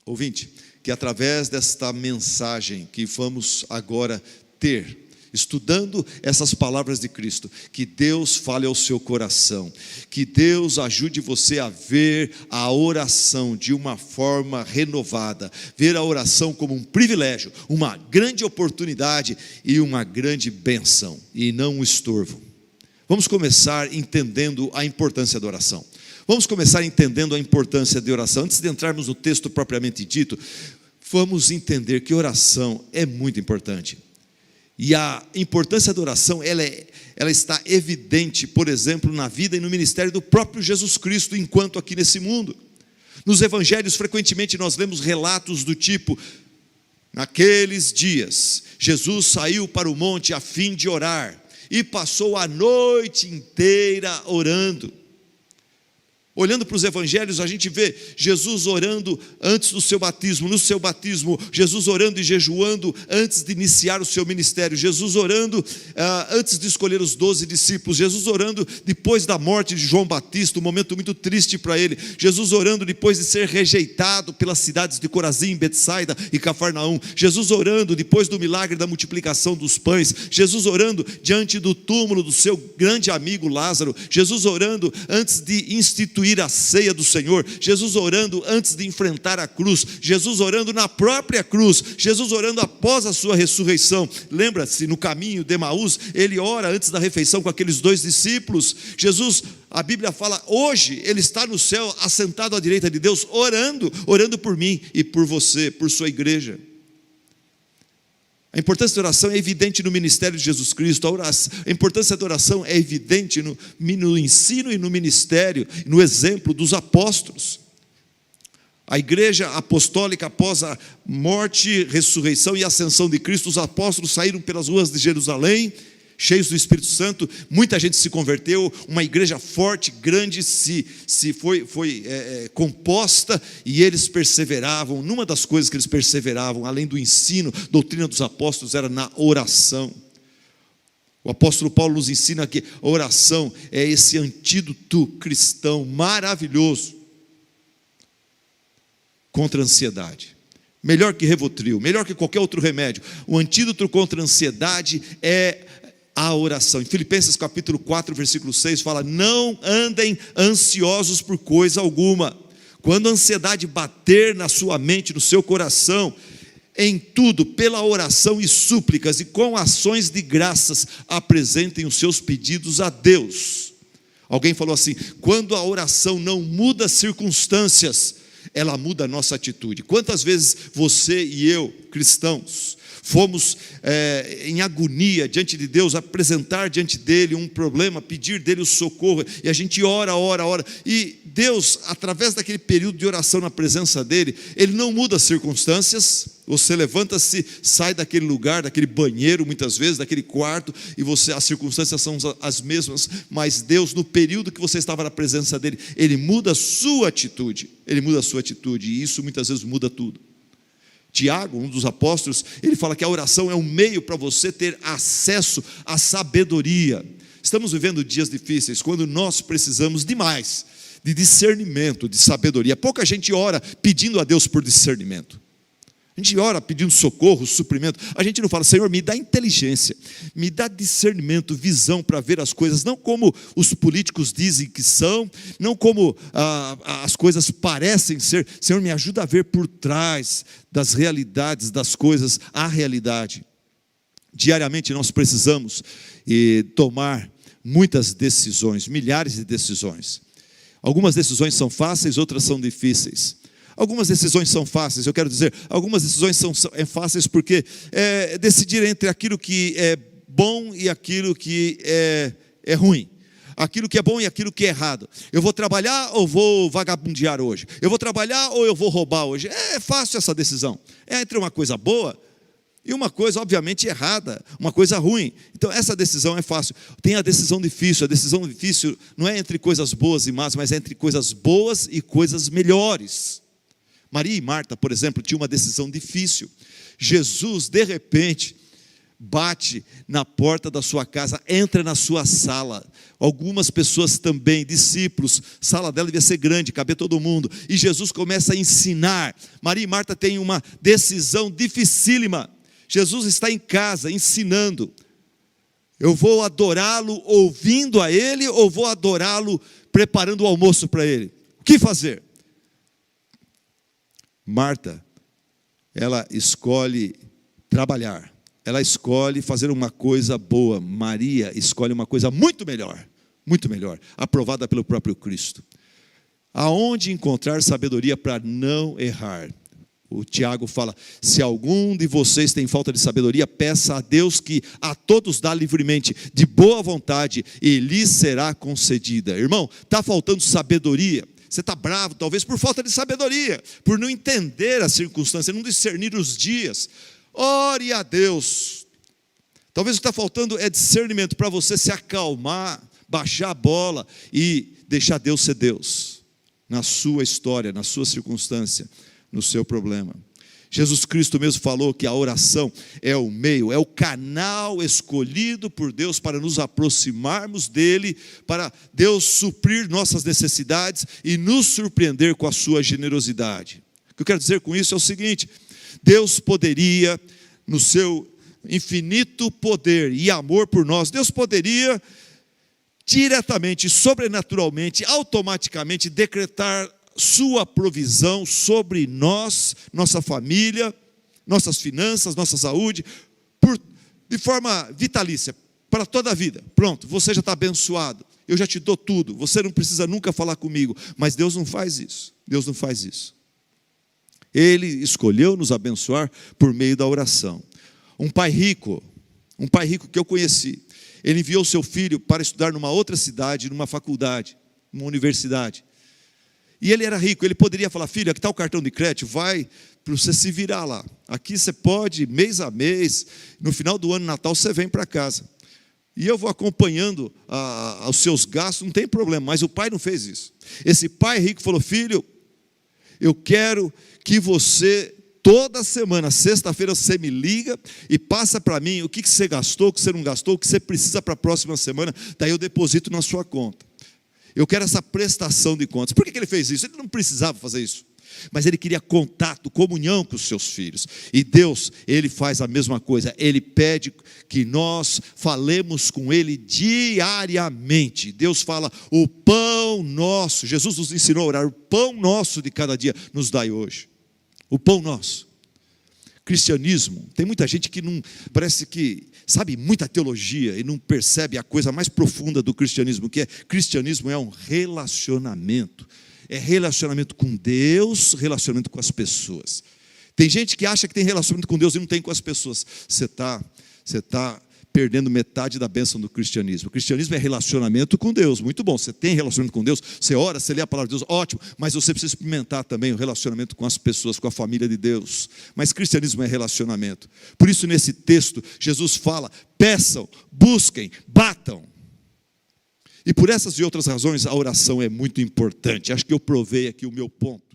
Ouvinte, que através desta mensagem que vamos agora ter, estudando essas palavras de Cristo, que Deus fale ao seu coração, que Deus ajude você a ver a oração de uma forma renovada, ver a oração como um privilégio, uma grande oportunidade e uma grande bênção, e não um estorvo. Vamos começar entendendo a importância da oração. Vamos começar entendendo a importância da oração. Antes de entrarmos no texto propriamente dito, vamos entender que oração é muito importante. E a importância da oração, ela está evidente, por exemplo, na vida e no ministério do próprio Jesus Cristo, enquanto aqui nesse mundo. Nos evangelhos, frequentemente nós lemos relatos do tipo: naqueles dias, Jesus saiu para o monte a fim de orar, e passou a noite inteira orando. Olhando para os evangelhos, a gente vê Jesus orando antes do seu batismo, no seu batismo, Jesus orando e jejuando antes de iniciar o seu ministério, Jesus orando antes de escolher os 12 discípulos, Jesus orando depois da morte de João Batista, um momento muito triste para ele, Jesus orando depois de ser rejeitado pelas cidades de Corazim, Betsaida e Cafarnaum, Jesus orando depois do milagre da multiplicação dos pães, Jesus orando diante do túmulo do seu grande amigo Lázaro, Jesus orando antes de instituir a ceia do Senhor, Jesus orando antes de enfrentar a cruz, Jesus orando na própria cruz, Jesus orando após a sua ressurreição. Lembra-se, no caminho de Emaús, ele ora antes da refeição com aqueles 2 discípulos. Jesus, a Bíblia fala, hoje ele está no céu, assentado à direita de Deus, orando por mim e por você, por sua igreja. A importância da oração é evidente no ministério de Jesus Cristo. A importância da oração é evidente no ensino e no ministério, no exemplo dos apóstolos. A igreja apostólica, após a morte, ressurreição e ascensão de Cristo, os apóstolos saíram pelas ruas de Jerusalém, cheios do Espírito Santo, muita gente se converteu, uma igreja forte, grande, foi composta, e eles perseveravam. Numa das coisas que eles perseveravam, além do ensino, doutrina dos apóstolos, era na oração. O apóstolo Paulo nos ensina que a oração é esse antídoto cristão maravilhoso contra a ansiedade. Melhor que Rivotril, melhor que qualquer outro remédio. O antídoto contra a ansiedade é a oração. Em Filipenses capítulo 4, versículo 6 fala: não andem ansiosos por coisa alguma. Quando a ansiedade bater na sua mente, no seu coração, em tudo, pela oração e súplicas e com ações de graças, apresentem os seus pedidos a Deus. Alguém falou assim: quando a oração não muda as circunstâncias, ela muda a nossa atitude. Quantas vezes você e eu, cristãos, fomos em agonia diante de Deus, apresentar diante dele um problema, pedir dele o socorro, e a gente ora, e Deus, através daquele período de oração na presença dele, ele não muda as circunstâncias. Você levanta-se, sai daquele lugar, daquele banheiro, muitas vezes, daquele quarto, e as circunstâncias são as mesmas, mas Deus, no período que você estava na presença dele, ele muda a sua atitude, e isso muitas vezes muda tudo. Tiago, um dos apóstolos, ele fala que a oração é um meio para você ter acesso à sabedoria. Estamos vivendo dias difíceis, quando nós precisamos demais de discernimento, de sabedoria. Pouca gente ora pedindo a Deus por discernimento. A gente ora pedindo socorro, suprimento. A gente não fala: Senhor, me dá inteligência, me dá discernimento, visão para ver as coisas, não como os políticos dizem que são, não como as coisas parecem ser. Senhor, me ajuda a ver por trás das realidades das coisas, a realidade. Diariamente nós precisamos tomar muitas decisões, milhares de decisões. Algumas decisões são fáceis, outras são difíceis. Algumas decisões são fáceis, eu quero dizer, algumas decisões são fáceis porque decidir entre aquilo que é bom e aquilo que é ruim. Aquilo que é bom e aquilo que é errado. Eu vou trabalhar ou vou vagabundear hoje? Eu vou trabalhar ou eu vou roubar hoje? É fácil essa decisão. É entre uma coisa boa e uma coisa obviamente errada, uma coisa ruim. Então essa decisão é fácil. Tem a decisão difícil. A decisão difícil não é entre coisas boas e más, mas é entre coisas boas e coisas melhores. Maria e Marta, por exemplo, tinham uma decisão difícil. Jesus, de repente, bate na porta da sua casa, entra na sua sala. Algumas pessoas também, discípulos, sala dela devia ser grande, caber todo mundo. E Jesus começa a ensinar. Maria e Marta têm uma decisão dificílima. Jesus está em casa ensinando. Eu vou adorá-lo ouvindo a Ele, ou vou adorá-lo preparando o almoço para Ele? O que fazer? Marta, ela escolhe trabalhar. Ela escolhe fazer uma coisa boa. Maria escolhe uma coisa muito melhor, aprovada pelo próprio Cristo. Aonde encontrar sabedoria para não errar? O Tiago fala: se algum de vocês tem falta de sabedoria, peça a Deus, que a todos dá livremente, de boa vontade, e lhe será concedida. Irmão, está faltando sabedoria? Você está bravo, talvez por falta de sabedoria, por não entender as circunstâncias, não discernir os dias. Ore a Deus. Talvez o que está faltando é discernimento para você se acalmar, baixar a bola e deixar Deus ser Deus na sua história, na sua circunstância, no seu problema. Jesus Cristo mesmo falou que a oração é o meio, é o canal escolhido por Deus para nos aproximarmos dEle, para Deus suprir nossas necessidades e nos surpreender com a sua generosidade. O que eu quero dizer com isso é o seguinte: Deus poderia, no seu infinito poder e amor por nós, Deus poderia diretamente, sobrenaturalmente, automaticamente decretar sua provisão sobre nós, nossa família, nossas finanças, nossa saúde, de forma vitalícia, para toda a vida. Pronto, você já está abençoado, eu já te dou tudo, você não precisa nunca falar comigo. Mas Deus não faz isso, Deus não faz isso. Ele escolheu nos abençoar por meio da oração. Um pai rico que eu conheci, ele enviou seu filho para estudar numa outra cidade, numa faculdade, numa universidade. E ele era rico, ele poderia falar: filho, aqui está o cartão de crédito, vai para você se virar lá. Aqui você pode, mês a mês, no final do ano, Natal, você vem para casa. E eu vou acompanhando os seus gastos, não tem problema. Mas o pai não fez isso. Esse pai rico falou: filho, eu quero que você, toda semana, sexta-feira, você me liga e passa para mim o que você gastou, o que você não gastou, o que você precisa para a próxima semana, daí eu deposito na sua conta. Eu quero essa prestação de contas. Por que ele fez isso? Ele não precisava fazer isso, mas ele queria contato, comunhão com os seus filhos. E Deus, Ele faz a mesma coisa. Ele pede que nós falemos com Ele diariamente. Deus fala: o pão nosso, Jesus nos ensinou a orar: o pão nosso de cada dia nos dai hoje. O pão nosso. Cristianismo, tem muita gente que não, parece que sabe muita teologia e não percebe a coisa mais profunda do cristianismo, que é: cristianismo é um relacionamento. É relacionamento com Deus, relacionamento com as pessoas. Tem gente que acha que tem relacionamento com Deus e não tem com as pessoas. Você está perdendo metade da bênção do cristianismo. O cristianismo é relacionamento com Deus, muito bom. Você tem relacionamento com Deus, você ora, você lê a palavra de Deus, ótimo. Mas você precisa experimentar também o relacionamento com as pessoas, com a família de Deus. Mas cristianismo é relacionamento. Por isso, nesse texto, Jesus fala: peçam, busquem, batam. E por essas e outras razões, a oração é muito importante. Acho que eu provei aqui o meu ponto.